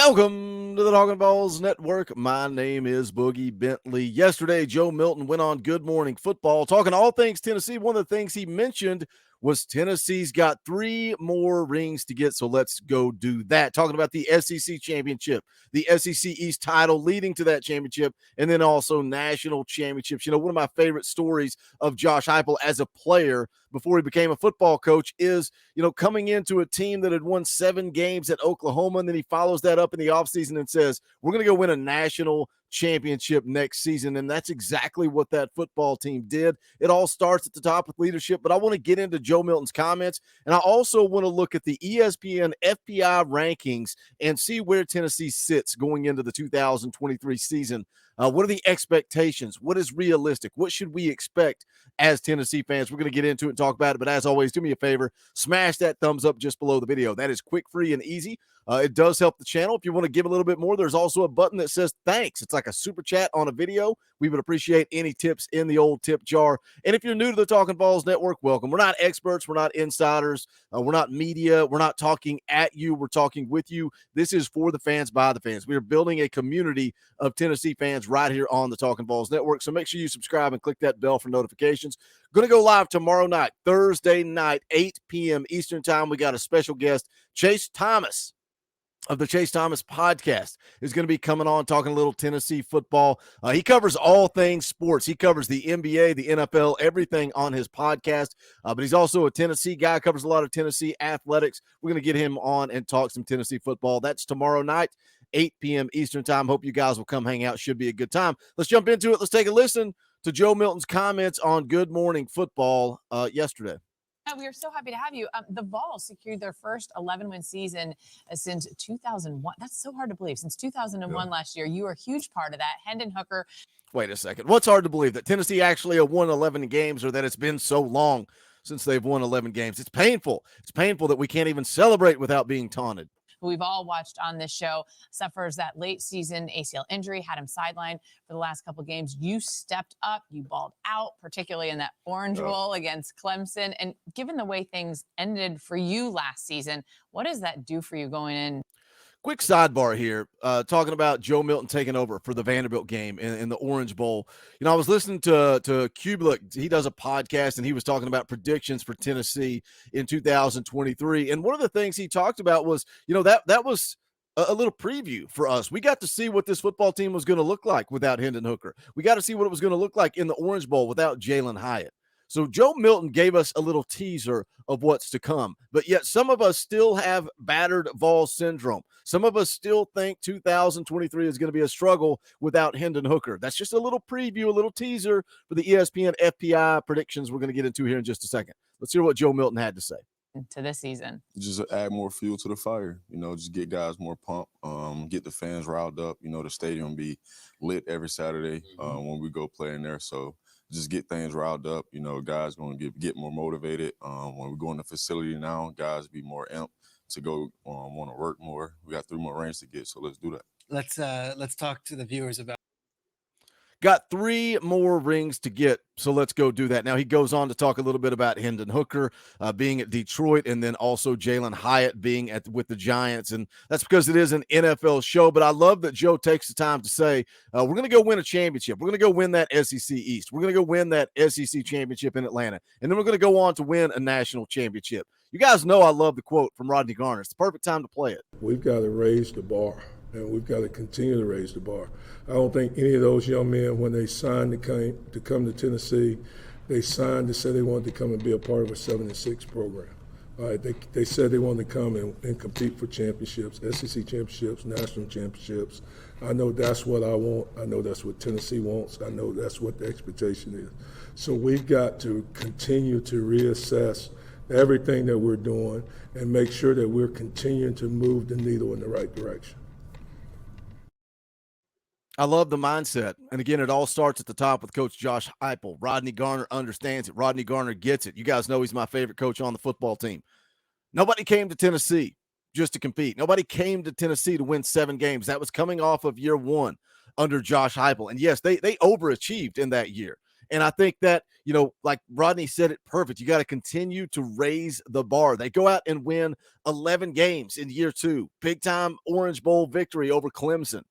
Welcome to the Talkin VAWLS Network. My name is Boogie Bentley. Yesterday, Joe Milton went on Good Morning Football talking all things Tennessee. One of the things he mentioned was Tennessee's got 3 more rings to get, so let's go do that. Talking about the SEC championship, the SEC East title leading to that championship, and then also national championships. You know, one of my favorite stories of Josh Heupel as a player before he became a football coach is, you know, coming into a team that had won 7 games at Oklahoma, and then he follows that up in the offseason and says, we're going to go win a national championship next season. And that's exactly what that football team did. It all starts at the top with leadership, but I want to get into Joe Milton's comments, and I also want to look at the ESPN FPI rankings and see where Tennessee sits going into the 2023 season. What are the expectations? What is realistic? What should we expect as Tennessee fans? We're going to get into it and talk about it, but as always, do me a favor, smash that thumbs up just below the video. That is quick, free, and easy. It does help the channel. If you want to give a little bit more, there's also a button that says thanks. It's like a super chat on a video. We would appreciate any tips in the old tip jar. And if you're new to the Talkin VAWLS Network, welcome. We're not experts. We're not insiders. We're not media. We're not talking at you. We're talking with you. This is for the fans, by the fans. We are building a community of Tennessee fans right here on the Talkin VAWLS Network. So make sure you subscribe and click that bell for notifications. Going to go live tomorrow night, Thursday night, 8 p.m. Eastern time. We got a special guest, Chase Thomas of the Chase Thomas podcast is going to be coming on talking a little Tennessee football. He covers all things sports. He covers the NBA, the NFL, everything on his podcast. But he's also a Tennessee guy, covers a lot of Tennessee athletics. We're going to get him on and talk some Tennessee football. That's tomorrow night, 8 p.m. Eastern time. Hope you guys will come hang out. Should be a good time. Let's jump into it. Let's take a listen to Joe Milton's comments on Good Morning Football yesterday. We are so happy to have you. The VAWLS secured their first 11-win season since 2001. That's so hard to believe. Since 2001 last year, you were a huge part of that. Hendon Hooker. Wait a second. What's hard to believe? That Tennessee actually have won 11 games, or that it's been so long since they've won 11 games? It's painful. It's painful that we can't even celebrate without being taunted. Who we've all watched on this show, suffers that late season ACL injury, had him sidelined for the last couple of games. You stepped up, you balled out, particularly in that Orange Bowl against Clemson. And given the way things ended for you last season, what does that do for you going in? Quick sidebar here, talking about Joe Milton taking over for the Vanderbilt game in the Orange Bowl. You know, I was listening to Kubelik. He does a podcast, and he was talking about predictions for Tennessee in 2023. And one of the things he talked about was, you know, that was a little preview for us. We got to see what this football team was going to look like without Hendon Hooker. We got to see what it was going to look like in the Orange Bowl without Jalen Hyatt. So Joe Milton gave us a little teaser of what's to come, but yet some of us still have battered VAWLS syndrome. Some of us still think 2023 is going to be a struggle without Hendon Hooker. That's just a little preview, a little teaser for the ESPN FPI predictions we're going to get into here in just a second. Let's hear what Joe Milton had to say. To this season, just add more fuel to the fire, you know, just get guys more pumped, get the fans riled up, you know, the stadium be lit every Saturday when we go play in there. So just get things riled up, you know, guys going to get more motivated. When we go in the facility now, guys be more amped to go want to work more. We got 3 more rings to get, so let's do that. Let's talk to the viewers about. Got 3 more rings to get, so let's go do that. Now, he goes on to talk a little bit about Hendon Hooker being at Detroit, and then also Jalen Hyatt being with the Giants, and that's because it is an NFL show. But I love that Joe takes the time to say, we're going to go win a championship. We're going to go win that SEC East. We're going to go win that SEC championship in Atlanta, and then we're going to go on to win a national championship. You guys know I love the quote from Rodney Garner. It's the perfect time to play it. We've got to raise the bar, and we've got to continue to raise the bar. I don't think any of those young men, when they signed to come to Tennessee, they signed to say they wanted to come and be a part of a 7-6 program. All right, they said they wanted to come and compete for championships, SEC championships, national championships. I know that's what I want. I know that's what Tennessee wants. I know that's what the expectation is. So we've got to continue to reassess everything that we're doing and make sure that we're continuing to move the needle in the right direction. I love the mindset. And again, it all starts at the top with Coach Josh Heupel. Rodney Garner understands it. Rodney Garner gets it. You guys know he's my favorite coach on the football team. Nobody came to Tennessee just to compete. Nobody came to Tennessee to win 7 games. That was coming off of year 1 under Josh Heupel. And yes, they overachieved in that year. And I think that, like Rodney said it perfect, you got to continue to raise the bar. They go out and win 11 games in year 2, big time Orange Bowl victory over Clemson.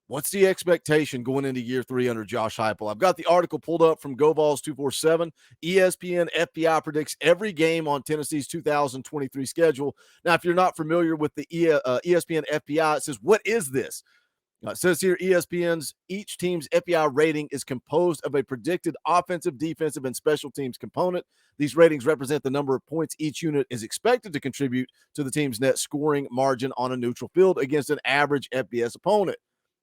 What's the expectation going into year 3 under Josh Heupel? I've got the article pulled up from VAWLS 247. ESPN FPI predicts every game on Tennessee's 2023 schedule. Now, if you're not familiar with the ESPN FPI, it says, what is this? It says here, each team's FPI rating is composed of a predicted offensive, defensive, and special teams component. These ratings represent the number of points each unit is expected to contribute to the team's net scoring margin on a neutral field against an average FBS opponent.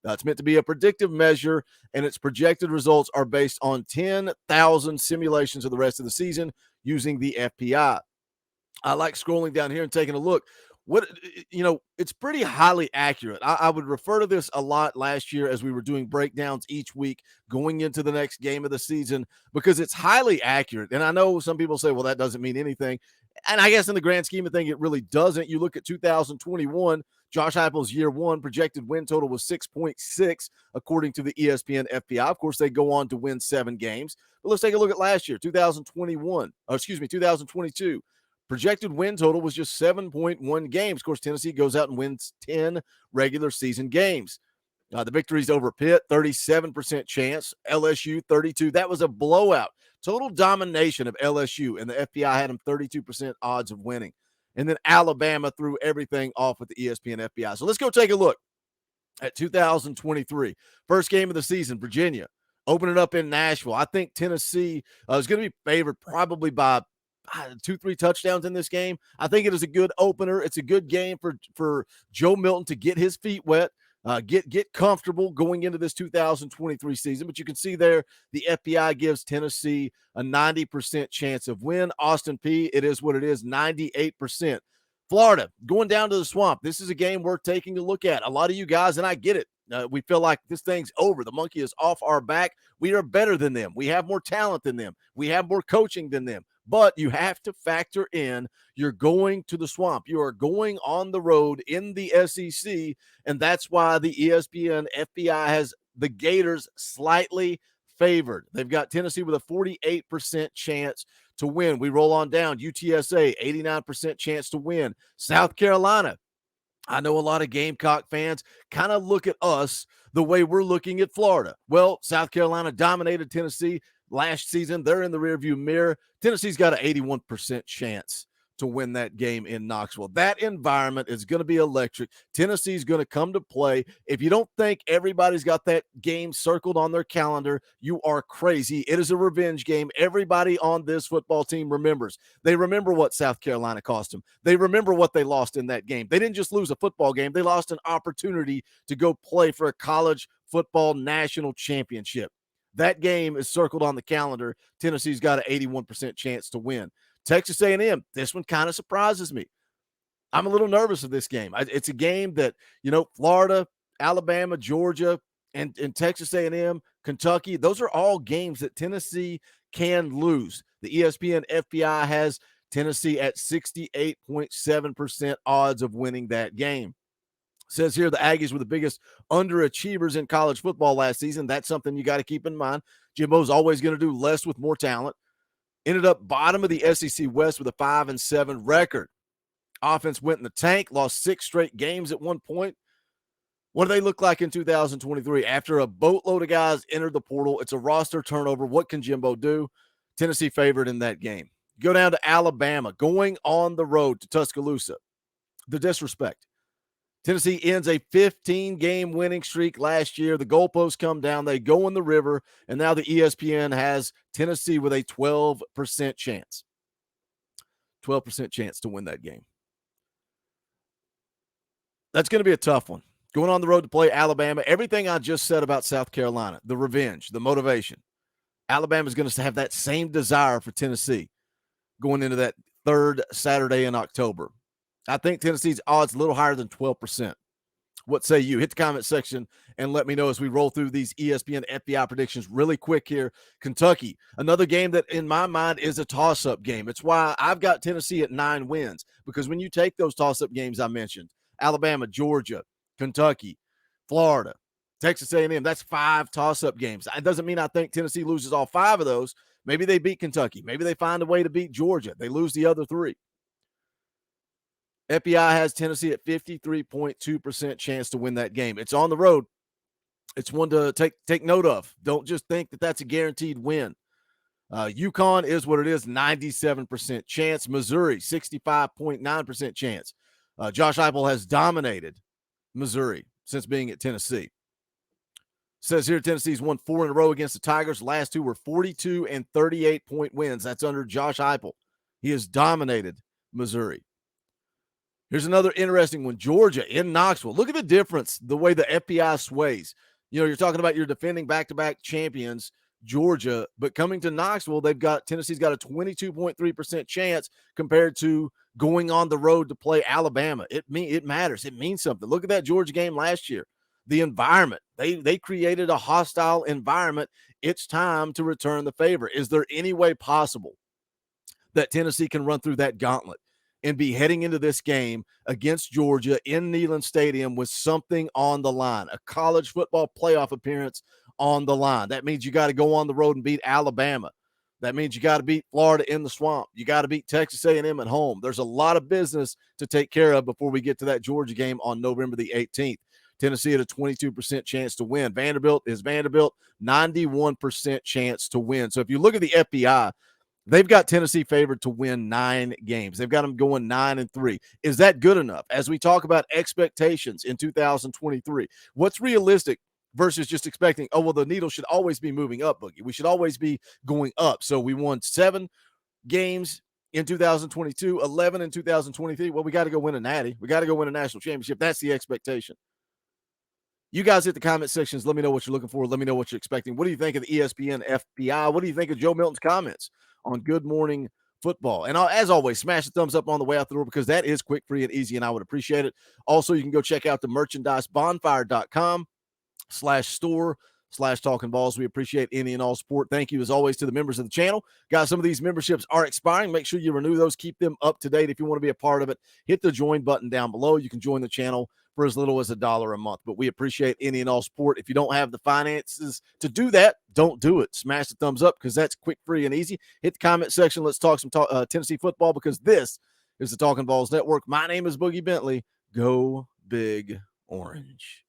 It's meant to be a predictive measure, and its projected results are based on 10,000 simulations of the rest of the season using the FPI. I like scrolling down here and taking a look. It's pretty highly accurate. I would refer to this a lot last year as we were doing breakdowns each week going into the next game of the season, because it's highly accurate. And I know some people say, well, that doesn't mean anything. And I guess in the grand scheme of things, it really doesn't. You look at 2021, Josh Heupel's year 1 projected win total was 6.6, according to the ESPN FPI. Of course, they go on to win 7 games. But let's take a look at last year, 2022. Projected win total was just 7.1 games. Of course, Tennessee goes out and wins 10 regular season games. The victories over Pitt, 37% chance. LSU, 32. That was a blowout. Total domination of LSU, and the FPI had them 32% odds of winning. And then Alabama threw everything off with the ESPN FPI. So let's go take a look at 2023. First game of the season, Virginia. Open it up in Nashville. I think Tennessee is going to be favored probably by 2-3 touchdowns in this game. I think it is a good opener. It's a good game for Joe Milton to get his feet wet, get comfortable going into this 2023 season. But you can see there the FPI gives Tennessee a 90% chance of win. Austin Peay, it is what it is, 98%. Florida, going down to the Swamp. This is a game worth taking a look at. A lot of you guys, and I get it, we feel like this thing's over. The monkey is off our back. We are better than them. We have more talent than them. We have more coaching than them. But you have to factor in, you're going to the Swamp. You are going on the road in the SEC, and that's why the ESPN FPI has the Gators slightly favored. They've got Tennessee with a 48% chance to win. We roll on down. UTSA, 89% chance to win. South Carolina, I know a lot of Gamecock fans kind of look at us the way we're looking at Florida. Well, South Carolina dominated Tennessee last season. They're in the rearview mirror. Tennessee's got an 81% chance to win that game in Knoxville. That environment is going to be electric. Tennessee's going to come to play. If you don't think everybody's got that game circled on their calendar, you are crazy. It is a revenge game. Everybody on this football team remembers. They remember what South Carolina cost them. They remember what they lost in that game. They didn't just lose a football game. They lost an opportunity to go play for a college football national championship. That game is circled on the calendar. Tennessee's got an 81% chance to win. Texas A&M, this one kind of surprises me. I'm a little nervous of this game. It's a game that, Florida, Alabama, Georgia, and Texas A&M, Kentucky, those are all games that Tennessee can lose. The ESPN FPI has Tennessee at 68.7% odds of winning that game. Says here the Aggies were the biggest underachievers in college football last season. That's something you got to keep in mind. Jimbo's always going to do less with more talent. Ended up bottom of the SEC West with a 5-7 record. Offense went in the tank, lost 6 straight games at one point. What do they look like in 2023? After a boatload of guys entered the portal, it's a roster turnover. What can Jimbo do? Tennessee favored in that game. Go down to Alabama, going on the road to Tuscaloosa. The disrespect. Tennessee ends a 15-game winning streak last year. The goalposts come down. They go in the river, and now the ESPN has Tennessee with a 12% chance. 12% chance to win that game. That's going to be a tough one. Going on the road to play Alabama. Everything I just said about South Carolina, the revenge, the motivation. Alabama's going to have that same desire for Tennessee going into that third Saturday in October. I think Tennessee's odds a little higher than 12%. What say you? Hit the comment section and let me know as we roll through these ESPN FPI predictions really quick here. Kentucky, another game that in my mind is a toss-up game. It's why I've got Tennessee at 9 wins, because when you take those toss-up games I mentioned, Alabama, Georgia, Kentucky, Florida, Texas A&M, that's 5 toss-up games. It doesn't mean I think Tennessee loses all 5 of those. Maybe they beat Kentucky. Maybe they find a way to beat Georgia. They lose the other 3. FPI has Tennessee at 53.2% chance to win that game. It's on the road. It's one to take note of. Don't just think that that's a guaranteed win. UConn is what it is, 97% chance. Missouri, 65.9% chance. Josh Heupel has dominated Missouri since being at Tennessee. Says here Tennessee's won 4 in a row against the Tigers. Last 2 were 42 and 38-point wins. That's under Josh Heupel. He has dominated Missouri. Here's another interesting one. Georgia in Knoxville. Look at the difference, the way the FPI sways. You know, you're talking about your defending back-to-back champions, Georgia, but coming to Knoxville, Tennessee's got a 22.3% chance compared to going on the road to play Alabama. It matters. It means something. Look at that Georgia game last year. The environment. They created a hostile environment. It's time to return the favor. Is there any way possible that Tennessee can run through that gauntlet and be heading into this game against Georgia in Neyland Stadium with something on the line, a college football playoff appearance on the line? That means you got to go on the road and beat Alabama. That means you got to beat Florida in the swamp. You got to beat Texas A&M at home. There's a lot of business to take care of before we get to that Georgia game on November the 18th. Tennessee at a 22% chance to win. Vanderbilt, 91% chance to win. So if you look at the FBI, they've got Tennessee favored to win 9 games. They've got them going 9-3. Is that good enough? As we talk about expectations in 2023, what's realistic versus just expecting, oh, well, the needle should always be moving up, Boogie. We should always be going up. So we won 7 games in 2022, 11 in 2023. Well, we got to go win a natty. We got to go win a national championship. That's the expectation. You guys hit the comment sections. Let me know what you're looking for. Let me know what you're expecting. What do you think of the ESPN FPI? What do you think of Joe Milton's comments on Good Morning Football? And as always, smash the thumbs up on the way out the door because that is quick, free, and easy, and I would appreciate it. Also, you can go check out the merchandise, bonfire.com/store/Talkin VAWLS. We appreciate any and all support. Thank you, as always, to the members of the channel. Guys, some of these memberships are expiring. Make sure you renew those. Keep them up to date. If you want to be a part of it, hit the join button down below. You can join the channel for as little as $1 a month. But we appreciate any and all support. If you don't have the finances to do that, don't do it. Smash the thumbs up because that's quick, free, and easy. Hit the comment section. Let's talk some Tennessee football because this is the Talkin VAWLS Network. My name is Boogie Bentley. Go Big Orange.